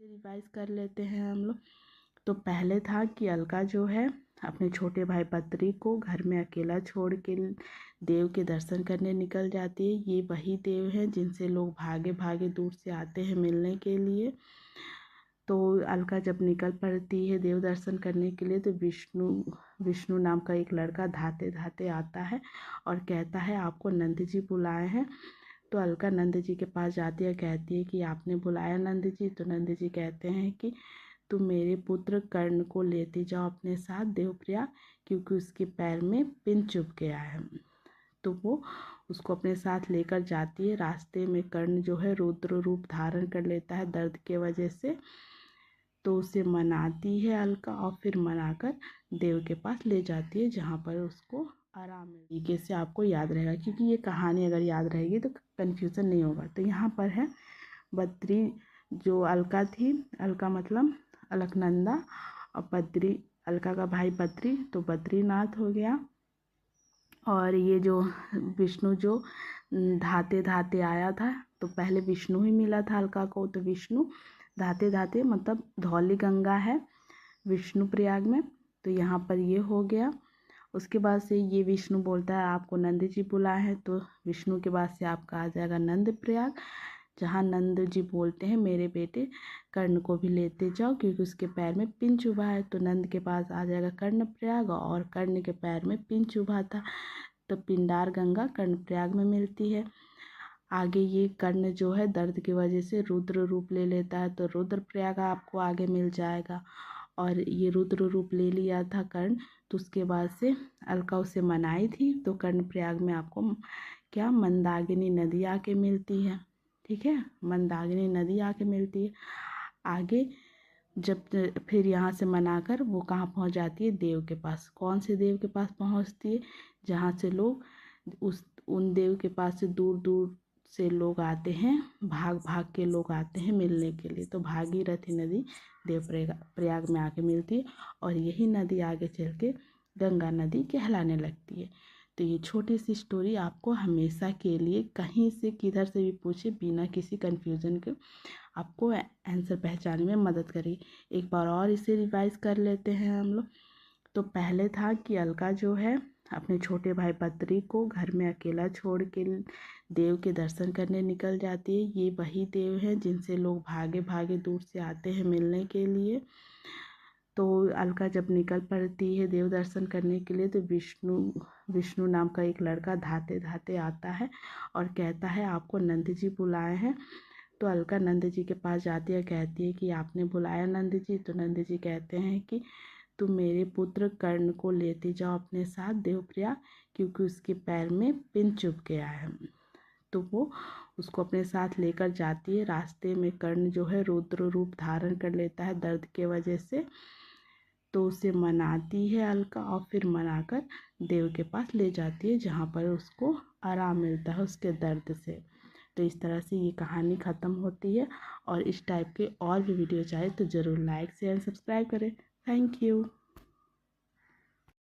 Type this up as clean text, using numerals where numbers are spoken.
Revise कर लेते हैं हम लोग। तो पहले था कि अलका जो है अपने छोटे भाई बद्री को घर में अकेला छोड़ के देव के दर्शन करने निकल जाती है। ये वही देव हैं जिनसे लोग भागे भागे दूर से आते हैं मिलने के लिए। तो अलका जब निकल पड़ती है देव दर्शन करने के लिए, तो विष्णु नाम का एक लड़का धाते धाते आता है और कहता है आपको नंद जी बुलाए हैं। तो अलका नंद जी के पास जाती है, कहती है कि आपने बुलाया नंद जी। तो नंद जी कहते हैं कि तुम मेरे पुत्र कर्ण को लेते जाओ अपने साथ देवप्रयाग, क्योंकि उसके पैर में पिन चुभ गया है। तो वो उसको अपने साथ लेकर जाती है। रास्ते में कर्ण जो है रुद्र रूप धारण कर लेता है दर्द के वजह से। तो उसे मनाती है अलका और फिर मनाकर देव के पास ले जाती है, जहाँ पर उसको आराम मिल तरीके से आपको याद रहेगा, क्योंकि ये कहानी अगर याद रहेगी तो कन्फ्यूज़न नहीं होगा। तो यहाँ पर है बद्री, जो अलका थी, अलका मतलब अलकनंदा, और बद्री अलका का भाई बद्री, तो बद्रीनाथ हो गया। और ये जो विष्णु जो धाते धाते आया था, तो पहले विष्णु ही मिला था अलका को। तो विष्णु धाते धाते मतलब धौली गंगा है विष्णु प्रयाग में, तो यहाँ पर ये हो गया। उसके बाद से ये विष्णु बोलता है आपको नंद जी बुलाए हैं। तो विष्णु के बाद से आपका आ जाएगा नंद प्रयाग, जहाँ नंद जी बोलते हैं मेरे बेटे कर्ण को भी लेते जाओ, क्योंकि उसके पैर में पिन चुभा है। तो नंद के पास आ जाएगा कर्ण प्रयाग, और कर्ण के पैर में पिन चुभा था, तो पिंडार गंगा कर्णप्रयाग में मिलती है। आगे ये कर्ण जो है दर्द की वजह से रुद्र रूप ले लेता है, तो रुद्रप्रयाग आपको आगे मिल जाएगा। और ये रुद्र रूप ले लिया था कर्ण, तो उसके बाद से अलका उसे मनाई थी, तो कर्णप्रयाग में आपको क्या मंदाकिनी नदी आके मिलती है। ठीक है, मंदाकिनी नदी आके मिलती है। आगे जब फिर यहाँ से मनाकर वो कहाँ पहुँच जाती है, देव के पास। कौन से देव के पास पहुँचती है, जहाँ से लोग उन देव के पास से दूर दूर से लोग आते हैं, भाग भाग के लोग आते हैं मिलने के लिए। तो भागीरथी नदी देव प्रयाग में आके मिलती है, और यही नदी आगे चल के गंगा नदी कहलाने लगती है। तो ये छोटी सी स्टोरी आपको हमेशा के लिए कहीं से किधर से भी पूछे बिना किसी कन्फ्यूज़न के आपको आंसर पहचानने में मदद करेगी। एक बार और इसे रिवाइज कर लेते हैं हम लोग। तो पहले था कि अलका जो है अपने छोटे भाई बद्री को घर में अकेला छोड़ के देव के दर्शन करने निकल जाती है। ये वही देव हैं जिनसे लोग भागे भागे दूर से आते हैं मिलने के लिए। तो अलका जब निकल पड़ती है देव दर्शन करने के लिए, तो विष्णु नाम का एक लड़का धाते धाते आता है और कहता है आपको नंद जी बुलाए हैं। तो अलका नंद जी के पास जाती है, कहती है कि आपने बुलाया नंद जी। तो नंद जी कहते हैं कि तुम मेरे पुत्र कर्ण को लेते जाओ अपने साथ देवप्रयाग, क्योंकि उसके पैर में पिन चुभ गया है। तो वो उसको अपने साथ लेकर जाती है। रास्ते में कर्ण जो है रुद्र रूप धारण कर लेता है दर्द के वजह से। तो उसे मनाती है अलका और फिर मनाकर देव के पास ले जाती है, जहाँ पर उसको आराम मिलता है उसके दर्द से। तो इस तरह से ये कहानी ख़त्म होती है। और इस टाइप के और भी वीडियो चाहे तो ज़रूर लाइक शेयर सब्सक्राइब करें। Thank you.